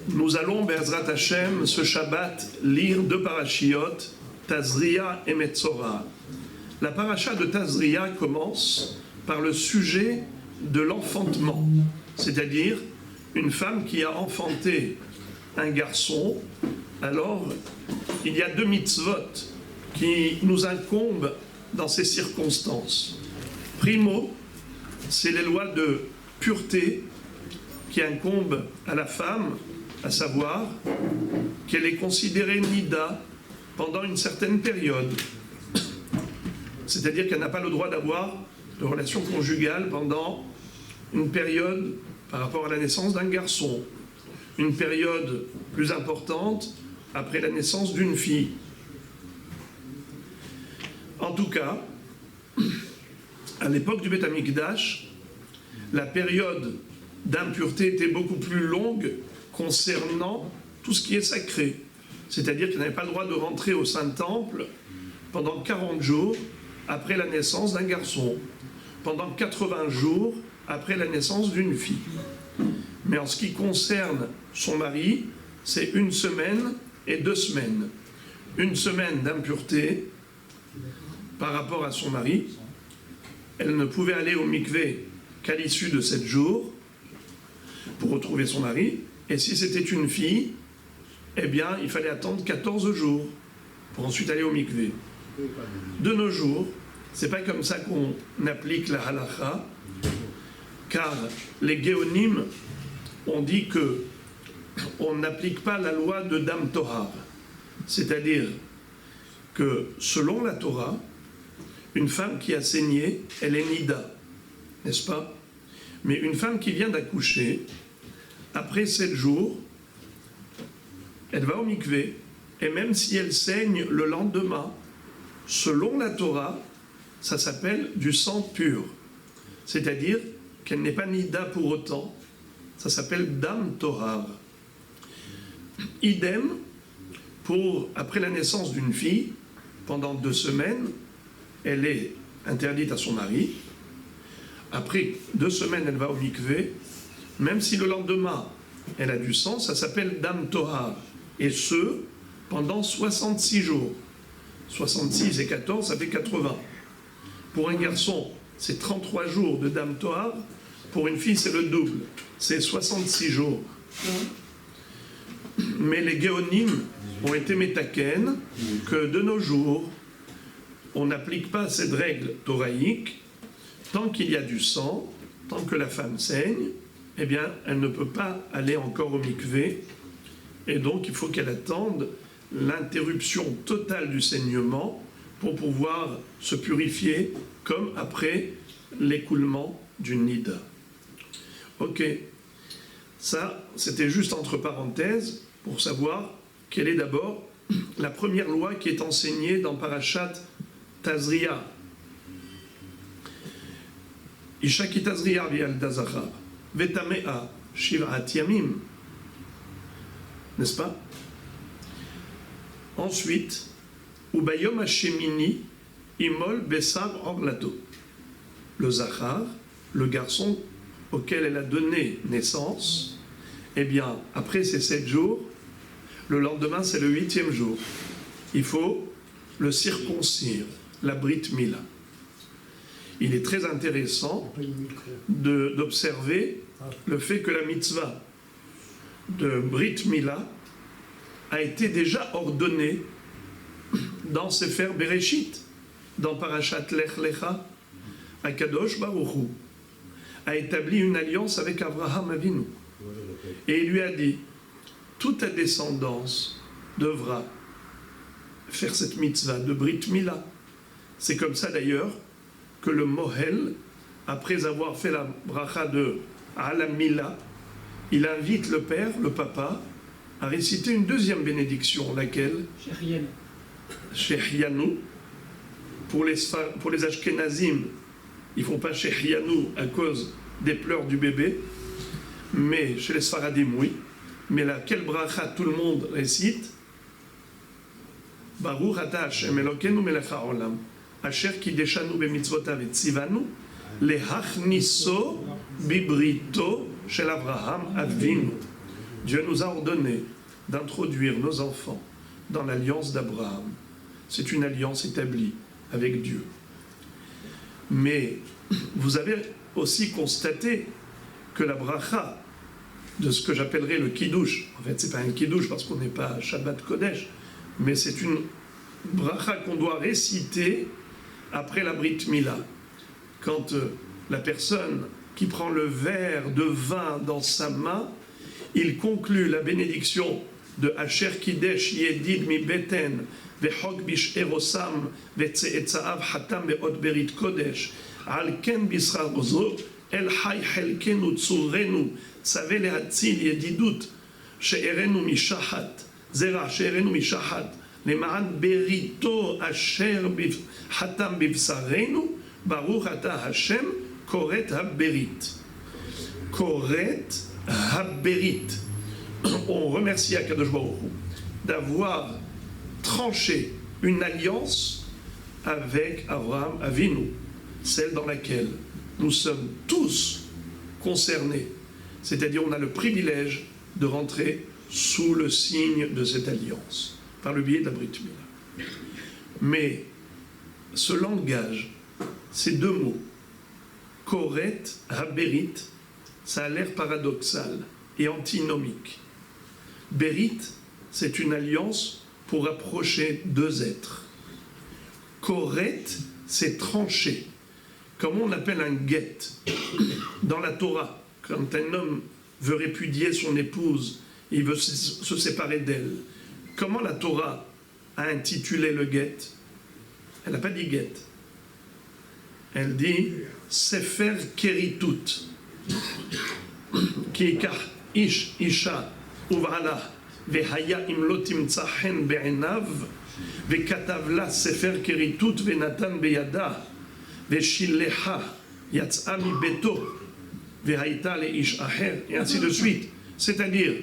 Nous allons, Be'ezrat Hashem, ce Shabbat, lire deux parashiot, Tazria et Metzora. La paracha de Tazria commence par le sujet de l'enfantement, c'est-à-dire une femme qui a enfanté un garçon. Alors, il y a deux mitzvot qui nous incombent dans ces circonstances. Primo, c'est les lois de pureté qui incombent à la femme, à savoir qu'elle est considérée nida pendant une certaine période. C'est-à-dire qu'elle n'a pas le droit d'avoir de relations conjugales pendant une période par rapport à la naissance d'un garçon, une période plus importante après la naissance d'une fille. En tout cas, à l'époque du Beth Amikdash, la période d'impureté était beaucoup plus longue concernant tout ce qui est sacré. C'est-à-dire qu'elle n'avait pas le droit de rentrer au Saint-Temple pendant 40 jours après la naissance d'un garçon, pendant 80 jours après la naissance d'une fille. Mais en ce qui concerne son mari, c'est 1 semaine et 2 semaines. 1 semaine d'impureté par rapport à son mari. Elle ne pouvait aller au mikvé qu'à l'issue de 7 jours pour retrouver son mari. Et si c'était une fille, eh bien, il fallait attendre 14 jours pour ensuite aller au mikvé. De nos jours, c'est pas comme ça qu'on applique la halakha, car les géonim ont dit que on n'applique pas la loi de Dam Tohar. C'est-à-dire que selon la Torah, une femme qui a saigné, elle est nida, n'est-ce pas? Mais une femme qui vient d'accoucher, après 7 jours, elle va au mikvé, et même si elle saigne le lendemain, selon la Torah, ça s'appelle du sang pur. C'est-à-dire qu'elle n'est pas nida pour autant, ça s'appelle Dam Tohar. Idem pour, après la naissance d'une fille, pendant 2 semaines, elle est interdite à son mari. Après 2 semaines, elle va au mikvé. Même si le lendemain, elle a du sang, ça s'appelle Dam Tohar. Et ce, pendant 66 jours. 66 et 14, ça fait 80. Pour un garçon, c'est 33 jours de Dam Tohar. Pour une fille, c'est le double. C'est 66 jours. Mais les géonim ont été métaken que de nos jours, on n'applique pas cette règle toraïque. Tant qu'il y a du sang, tant que la femme saigne, eh bien, elle ne peut pas aller encore au mikvé. Et donc, il faut qu'elle attende l'interruption totale du saignement pour pouvoir se purifier comme après l'écoulement d'une nida. Ok, ça, c'était juste entre parenthèses pour savoir quelle est d'abord la première loi qui est enseignée dans Parashat Tazria. Isha ki Tazria v'yalda zachar vetamea shiv'at yamim, n'est-ce pas? Ensuite, ubayom hashemini imol besar orlato. Le zachar, le garçon auquel elle a donné naissance, eh bien, après ces 7 jours, le lendemain, c'est le 8e jour. Il faut le circoncire, la Brit Mila. Il est très intéressant d'observer le fait que la mitzvah de Brit Mila a été déjà ordonnée dans Sefer Bereshit, dans Parashat Lech Lecha. Akadosh Baruch Hu a établi une alliance avec Abraham Avinu. Et il lui a dit, toute ta descendance devra faire cette mitzvah de Brit Mila. C'est comme ça d'ailleurs que le Mohel, après avoir fait la bracha de Alam Mila, il invite le père, le papa, à réciter une deuxième bénédiction, laquelle Shechianu. Pour les Ashkenazim, ils ne font pas Shechianu à cause des pleurs du bébé, mais chez les Sfaradim, oui. Mais laquelle bracha tout le monde récite? Baruch ata Hashem Elokeinu melech haolam, asher kideshanu bemitzvotav et tzivanu lehachniso bibrito shel Avraham Avinu. Dieu nous a ordonné d'introduire nos enfants dans l'alliance d'Abraham. C'est une alliance établie avec Dieu. Mais vous avez aussi constaté que la bracha de ce que j'appellerais le kiddush, en fait c'est pas un kiddush parce qu'on n'est pas à Shabbat Kodesh, mais c'est une bracha qu'on doit réciter après la Brit Mila. Quand la personne qui prend le verre de vin dans sa main, il conclut la bénédiction de Asher Kidesh Yedid mi Beten Vechok bish Erosam Vetzeetzaav Hatam Beot Berit Kodesh Al Ken Bisrazo El Hay Helkenu Tsurenu Tsave Lehatzil Yedidut She'erenu Mishahat Zera She'erenu Mishahat Lema'an Berito Asher Hatam Bivsarenu Baruch Ata Hashem Koret HaBerit. Koret HaBerit. On remercie Akadosh Baruch Hu d'avoir tranché une alliance avec Abraham Avinu, celle dans laquelle nous sommes tous concernés. C'est-à-dire on a le privilège de rentrer sous le signe de cette alliance, par le biais de la Brit Mila. Mais ce langage, ces deux mots, Koret HaBerit, ça a l'air paradoxal et antinomique. Berit, c'est une alliance pour rapprocher deux êtres. Koret, c'est trancher. Comment on appelle un guet dans la Torah? Quand un homme veut répudier son épouse, il veut se séparer d'elle. Comment la Torah a intitulé le guet? Elle n'a pas dit guet. Elle dit Sefer Keritut. Ki ikach ish isha uv'ala vehaya im lo timtza chen be'enav vekatav la Sefer Keritut venatan beyada veshileha yatsa mi beto vehaita le ish acher, et ainsi de suite. C'est-à-dire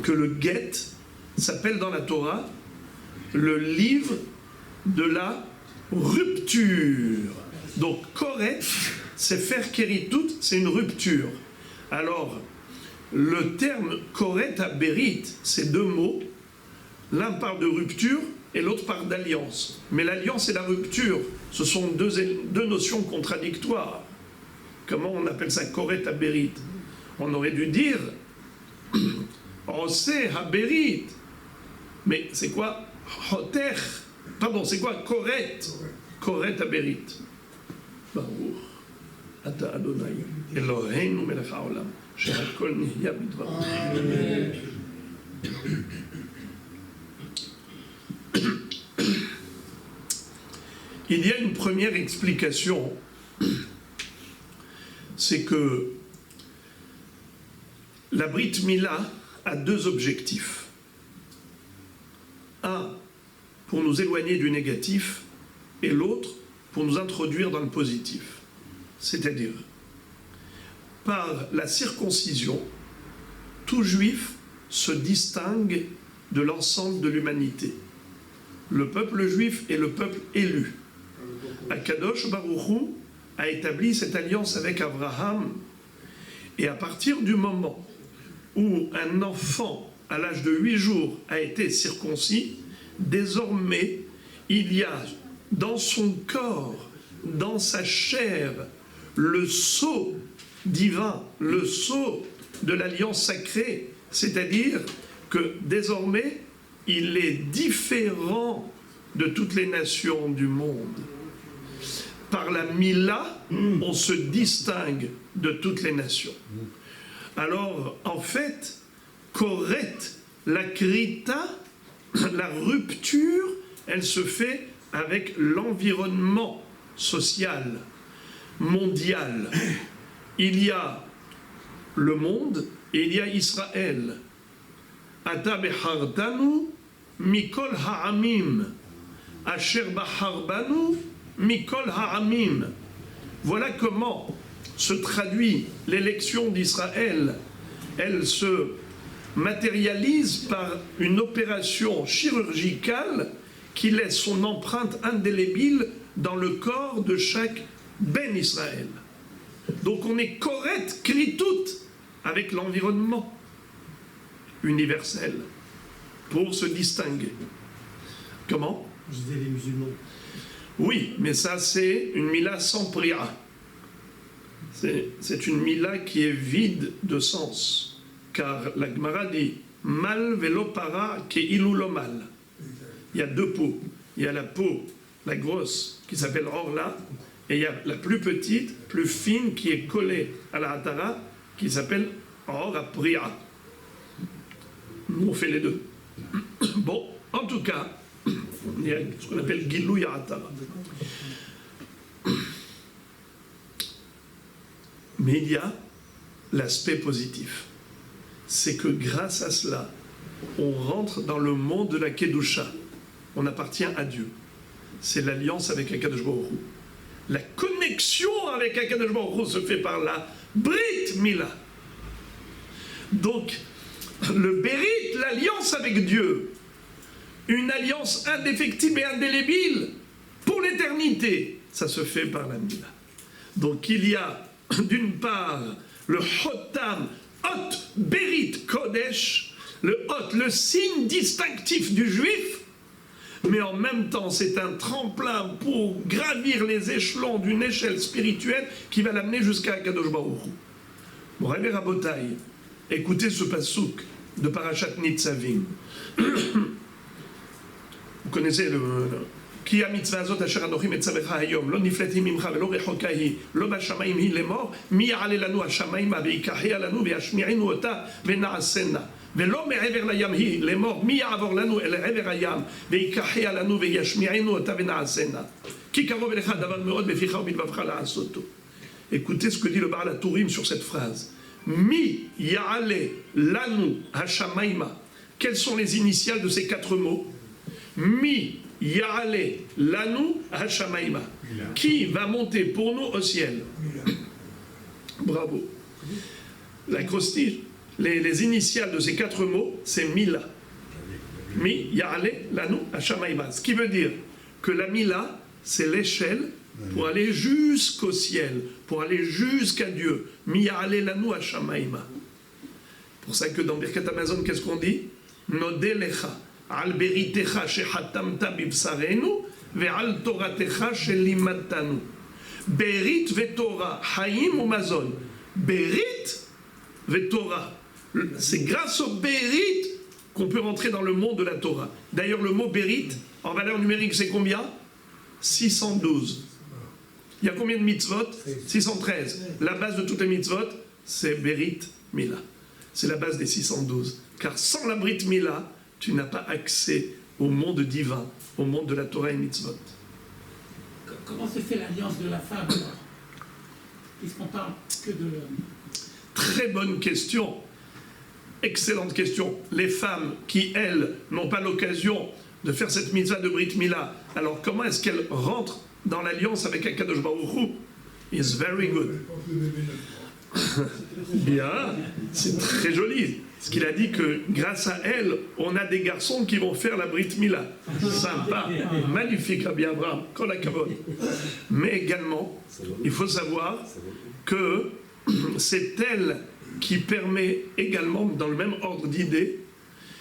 que le guet s'appelle dans la Torah le livre de la rupture. Donc, Koret, c'est faire Keritut, c'est une rupture. Alors, le terme Koret à Berit, c'est deux mots. L'un parle de rupture et l'autre parle d'alliance. Mais l'alliance et la rupture, ce sont deux notions contradictoires. Comment on appelle ça Koret à Berit? On aurait dû dire Oseh à Berit. Mais c'est quoi Hoter? Pardon, c'est quoi Koret? Koret à Berit. Baruch Ata Adonai Eloheinu melech haolam shehakol nihya bidvaro. Il y a une première explication, c'est que la Brit Mila a deux objectifs. Un, pour nous éloigner du négatif, et l'autre, pour nous introduire dans le positif. C'est-à-dire, par la circoncision, tout juif se distingue de l'ensemble de l'humanité. Le peuple juif est le peuple élu. Akadosh Baruch Hu a établi cette alliance avec Abraham, et à partir du moment où un enfant à l'âge de 8 jours a été circoncis, désormais il y a dans son corps, dans sa chair, le sceau divin, le sceau de l'alliance sacrée, c'est-à-dire que désormais il est différent de toutes les nations du monde. Par la Mila, on se distingue de toutes les nations. Alors, en fait, Koret, la Krita, la rupture, elle se fait avec l'environnement social, mondial. Il y a le monde et il y a Israël. Ata behartanu mikol ha'amim, asher baharbanu mikol ha'amim. Voilà comment se traduit l'élection d'Israël. Elle se matérialise par une opération chirurgicale qui laisse son empreinte indélébile dans le corps de chaque Ben Israël. Donc on est correct, crie tout, avec l'environnement. universel pour se distinguer. Comment? Je disais les musulmans. Oui, mais ça c'est une mila sans priya. C'est une mila qui est vide de sens. Car la Gemara dit mal velo para ke ilu lo mal. Il y a deux peaux. Il y a la peau, la grosse, qui s'appelle orla, et il y a la plus petite, plus fine, qui est collée à la hatara, qui s'appelle or priya. Nous on fait les deux. Bon, en tout cas, il y a ce qu'on appelle gilou hatara. Mais il y a l'aspect positif. C'est que grâce à cela, on rentre dans le monde de la Kedusha. On appartient à Dieu. C'est l'alliance avec Akadosh Baruch Hu. La connexion avec Akadosh Baruch Hu se fait par la Brit Mila. Donc, le Bérit, l'alliance avec Dieu, une alliance indéfectible et indélébile pour l'éternité, ça se fait par la Mila. Donc il y a d'une part le Hotam, Hot Berit Kodesh, le Hot, le signe distinctif du juif, mais en même temps c'est un tremplin pour gravir les échelons d'une échelle spirituelle qui va l'amener jusqu'à Kadosh Baruch Hu. Bon, Rabbi Rabotai, écoutez ce passouk de Parashat Nitzavim. Vous connaissez le כי המצווה הזאת אשר אנוכי מצווך היום לא נפלאת היא ממך ולא רחוקה היא לא בשמיים היא לאמור מי יעלה לנו השמיימה ויקחיה לנו וישמיענו אותה ונעשנה ולא מעבר לים היא לאמור מי יעבור לנו אל עבר הים ויקחיה לנו וישמיענו אותה ונעשנה כי קרוב אליך דבר מאוד בפיך ובלבבך לעשותו. Écoutez ce que dit le Baal HaTurim sur cette phrase. Mi ya'ale lanu hashamaima. Quelles sont les initiales de ces quatre mots? Mi Ya'ale lanu hashamaima. Qui va monter pour nous au ciel? Bravo. L'acrostiche, les initiales de ces quatre mots, c'est Mila. Mi Ya'ale lanu hashamaima. Ce qui veut dire que la Mila, c'est l'échelle pour aller jusqu'au ciel, pour aller jusqu'à Dieu. Mi Ya'ale lanu hashamaima. Pour ça que dans Birkat Amazon, qu'est-ce qu'on dit? Nodelecha. על בריתך שחתמת בבשרנו ועל תורתך שלימדתנו. ברית ותורה, חיים ומזון. ברית ותורה. C'est grâce au Bérit qu'on peut rentrer dans le monde de la Torah. D'ailleurs, le mot Bérit, en valeur numérique, c'est combien? 612. Il y a combien de mitzvot? 613. La base de toutes les mitzvot, c'est Bérit Mila. C'est la base des 612. Car sans la Brit Mila, tu n'as pas accès au monde divin, au monde de la Torah et mitzvot. Comment se fait l'alliance de la femme, puisqu'on parle que de l'homme? Très bonne question. Excellente question. Les femmes qui, elles, n'ont pas l'occasion de faire cette mitzvah de Brit Mila, alors comment est-ce qu'elles rentrent dans l'alliance avec Akadosh Baruch Hu? It's very good. Bien, c'est très joli. Parce qu'il a dit que grâce à elle, on a des garçons qui vont faire la Brit Mila. Sympa, magnifique, Rabbi Abraham, kol hakavod. Mais également, il faut savoir que c'est elle qui permet également, dans le même ordre d'idées,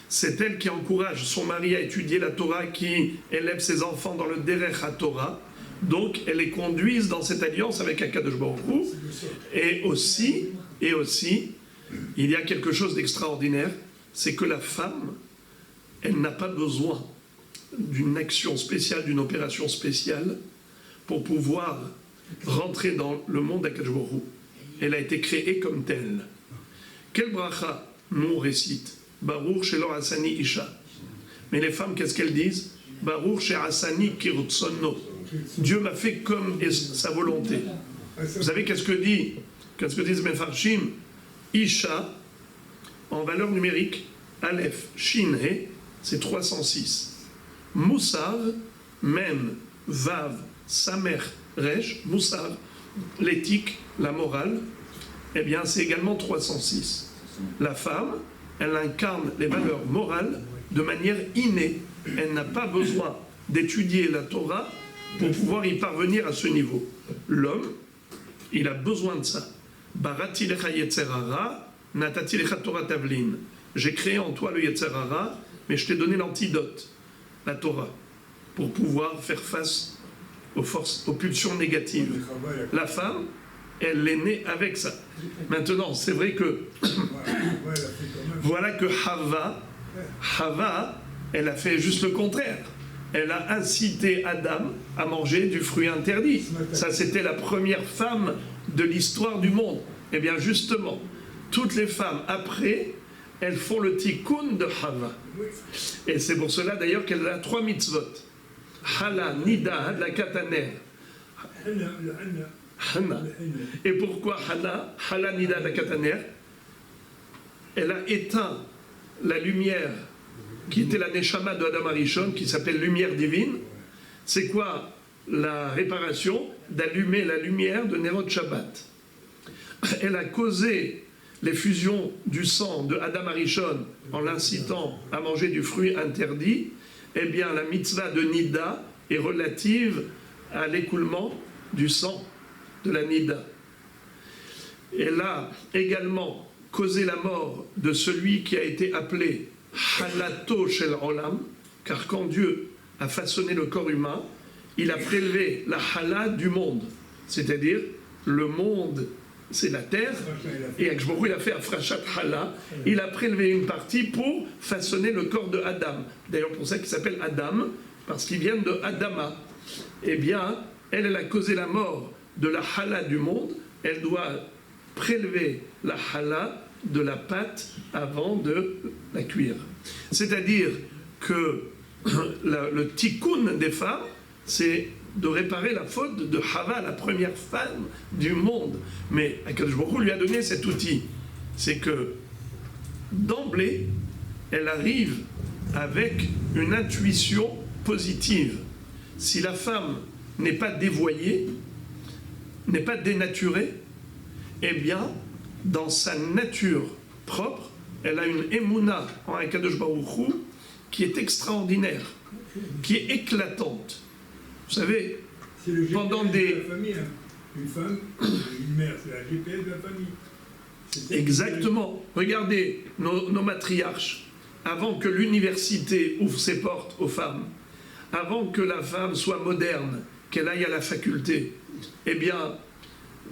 c'est elle qui encourage son mari à étudier la Torah, qui élève ses enfants dans le Derech HaTorah. Donc, elle les conduise dans cette alliance avec Akadosh Baruch Hu. Et aussi, il y a quelque chose d'extraordinaire, c'est que la femme, elle n'a pas besoin d'une action spéciale, d'une opération spéciale pour pouvoir rentrer dans le monde d'Akadosh Baruch Hu. Elle a été créée comme telle. Quel bracha nous on récite? Baruch shelo asani isha. Mais les femmes, qu'est-ce qu'elles disent? Baruch she asani kirutsono. Dieu m'a fait comme sa volonté. Vous savez qu'est-ce que disent Mefarshim? Isha, en valeur numérique, Aleph, Shin, He, c'est 306. Moussar, Mem, Vav, Samer, Resh, Moussar, l'éthique, la morale, eh bien c'est également 306. La femme, elle incarne les valeurs morales de manière innée. Elle n'a pas besoin d'étudier la Torah pour pouvoir y parvenir à ce niveau. L'homme, il a besoin de ça. Barati lecha yetzerara, natati lecha Torah tavlin. j'ai créé en toi le Yetzer Hara, mais je t'ai donné l'antidote, la Torah, pour pouvoir faire face aux forces, aux pulsions négatives. La femme, elle est née avec ça. Maintenant, c'est vrai que voilà que Hava, elle a fait juste le contraire. Elle a incité Adam à manger du fruit interdit. Ça, c'était la première femme de l'histoire du monde. Eh bien, justement, toutes les femmes après, elles font le tikkun de Hava. Et c'est pour cela d'ailleurs qu'elle a 3 mitzvot. Hala, Nida, Hadla Kataner. Hana. Et pourquoi Hana, Hala, Nida, Hadla Kataner? Elle a éteint la lumière qui était la Neshama de Adam Arishon, qui s'appelle lumière divine. C'est quoi la réparation? D'allumer la lumière de Nerot Shabbat. Elle a causé les fusions du sang de Adam Arishon en l'incitant à manger du fruit interdit. Eh bien, la mitzvah de Nida est relative à l'écoulement du sang de la Nida. Elle a également causé la mort de celui qui a été appelé Halato Shel Olam, car quand Dieu a façonné le corps humain, il a prélevé la hala du monde, c'est-à-dire le monde, c'est la terre, et Akadosh Baruch Hu, il a fait Afrashat Hala, il a prélevé une partie pour façonner le corps de Adam. D'ailleurs, pour ça qu'il s'appelle Adam, parce qu'il vient de Adama. Eh bien, elle a causé la mort de la hala du monde, elle doit prélever la hala de la pâte avant de la cuire. C'est-à-dire que le tikkun des femmes, c'est de réparer la faute de Hava, la première femme du monde. Mais Akadosh Baruch Hu lui a donné cet outil. C'est que d'emblée, elle arrive avec une intuition positive. Si la femme n'est pas dévoyée, n'est pas dénaturée, eh bien, dans sa nature propre, elle a une émouna en Akadosh Baruch Hu qui est extraordinaire, qui est éclatante. Vous savez, pendant des... de la famille, hein. Une femme, une mère, c'est la GPS de la famille. Exactement. Regardez nos matriarches. Avant que l'université ouvre ses portes aux femmes, avant que la femme soit moderne, qu'elle aille à la faculté, eh bien,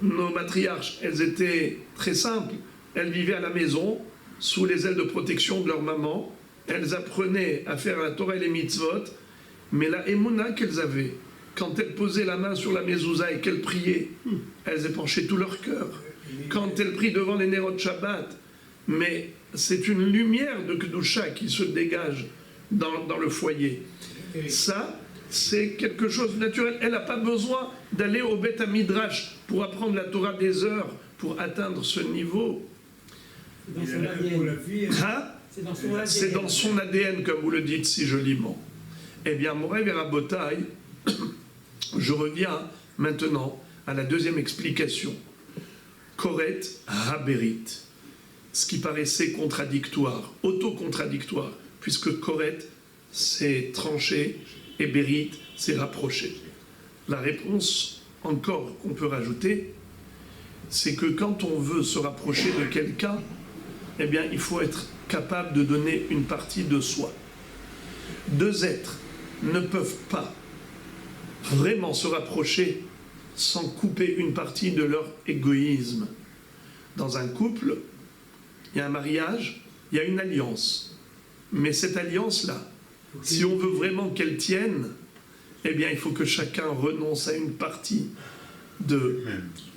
nos matriarches, elles étaient très simples. Elles vivaient à la maison, sous les ailes de protection de leur maman. Elles apprenaient à faire la Torah et les mitzvot, mais la émouna qu'elles avaient, quand elles posaient la main sur la mezouza et qu'elles priaient, elles épanchaient tout leur cœur. Quand elles prient devant les Nerot Shabbat, mais c'est une lumière de Kedusha qui se dégage dans le foyer. Ça, c'est quelque chose de naturel. Elle n'a pas besoin d'aller au Beth Midrash pour apprendre la Torah des heures, pour atteindre ce niveau. C'est dans son ADN, comme vous le dites si joliment. Eh bien, Moray Verabotai, je reviens maintenant à la deuxième explication. Koret Haberit, ce qui paraissait contradictoire, auto-contradictoire, puisque Koret, c'est tranché, et Berit, c'est rapproché. La réponse, encore, qu'on peut rajouter, c'est que quand on veut se rapprocher de quelqu'un, eh bien, il faut être capable de donner une partie de soi. Deux êtres ne peuvent pas vraiment se rapprocher sans couper une partie de leur égoïsme. Dans un couple, il y a un mariage, il y a une alliance. Mais cette alliance-là, si on veut vraiment qu'elle tienne, eh bien, il faut que chacun renonce à une partie de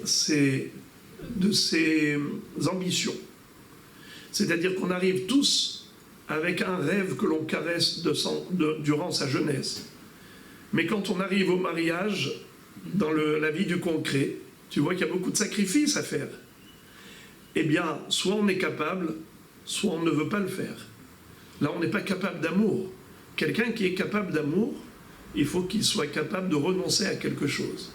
ses ambitions. C'est-à-dire qu'on arrive tous avec un rêve que l'on caresse durant sa jeunesse. Mais quand on arrive au mariage, dans la vie du concret, tu vois qu'il y a beaucoup de sacrifices à faire. Eh bien, soit on est capable, soit on ne veut pas le faire. Là, on n'est pas capable d'amour. Quelqu'un qui est capable d'amour, il faut qu'il soit capable de renoncer à quelque chose.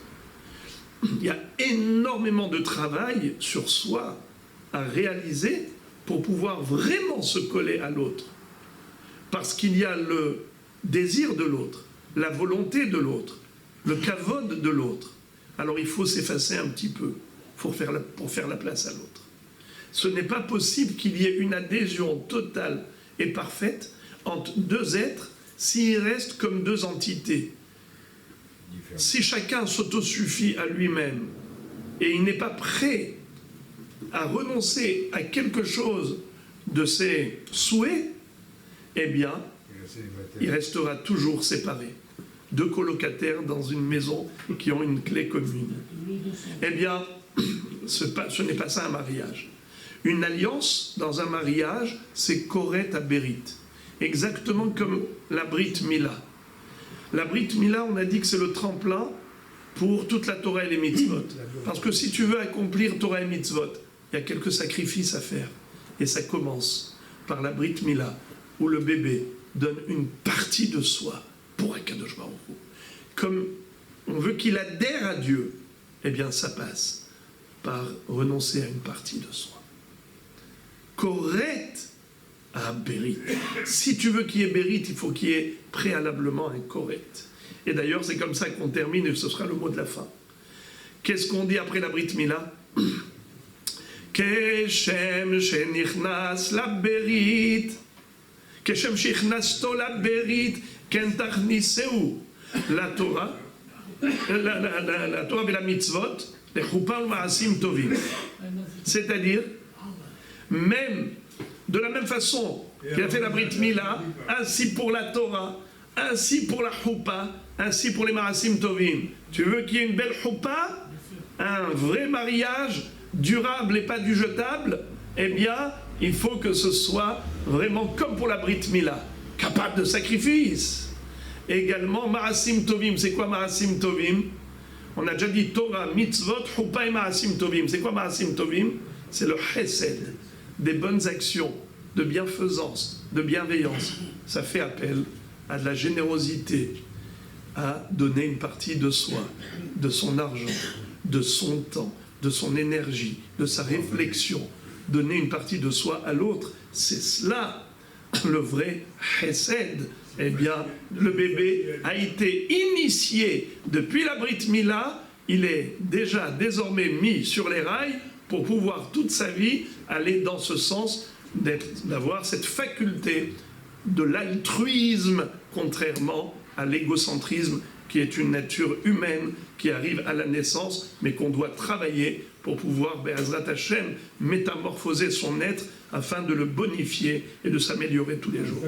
Il y a énormément de travail sur soi à réaliser pour pouvoir vraiment se coller à l'autre. Parce qu'il y a le désir de l'autre, la volonté de l'autre, le kavod de l'autre. Alors il faut s'effacer un petit peu pour faire la place à l'autre. ce n'est pas possible qu'il y ait une adhésion totale et parfaite entre deux êtres s'ils restent comme deux entités. Si chacun s'autosuffit à lui-même et il n'est pas prêt à renoncer à quelque chose de ses souhaits, eh bien, il restera toujours séparé. Deux colocataires dans une maison qui ont une clé commune. Eh bien, ce n'est pas ça un mariage. Une alliance dans un mariage, c'est Koret à Bérit. Exactement comme la Brit Mila. La Brit Mila, on a dit que c'est le tremplin pour toute la Torah et les mitzvot. Parce que si tu veux accomplir Torah et mitzvot, il y a quelques sacrifices à faire. Et ça commence par la Brit Mila, où le bébé donne une partie de soi pour Akadosh Baruch Hu. Comme on veut qu'il adhère à Dieu, eh bien ça passe par renoncer à une partie de soi. Koret à Bérit. Si tu veux qu'il y ait Bérit, il faut qu'il y ait préalablement un Koret. Et d'ailleurs, c'est comme ça qu'on termine, et ce sera le mot de la fin. Qu'est-ce qu'on dit après la Brit Mila? Keshem shenichnas la Bérit, Keshem shenichnasto la Bérit, ken tachniseu la Torah, la Torah et la mitzvot, les chupal ma'asim tovim. C'est-à-dire, même de la même façon qu'il a fait la Brit Mila, ainsi pour la Torah, ainsi pour la Choupa, ainsi pour les Marasim Tovim. Tu veux qu'il y ait une belle Choupa, un vrai mariage durable et pas du jetable, eh bien, il faut que ce soit vraiment comme pour la Brit Mila, capable de sacrifice. Également, Marasim Tovim. C'est quoi Marasim Tovim? On a déjà dit Torah, Mitzvot, Choupa et Marasim Tovim. C'est quoi Marasim Tovim? C'est le Chesed, des bonnes actions, de bienfaisance, de bienveillance. Ça fait appel à de la générosité, à donner une partie de soi, de son argent, de son temps, de son énergie, de sa réflexion. Donner une partie de soi à l'autre, c'est cela le vrai chesed. Eh bien, le bébé a été initié depuis la Brit Mila, il est déjà désormais mis sur les rails pour pouvoir toute sa vie aller dans ce sens d'avoir cette faculté de l'altruisme, contrairement à l'égocentrisme qui est une nature humaine qui arrive à la naissance, mais qu'on doit travailler pour pouvoir, Be'ezrat Hashem, métamorphoser son être afin de le bonifier et de s'améliorer tous les jours.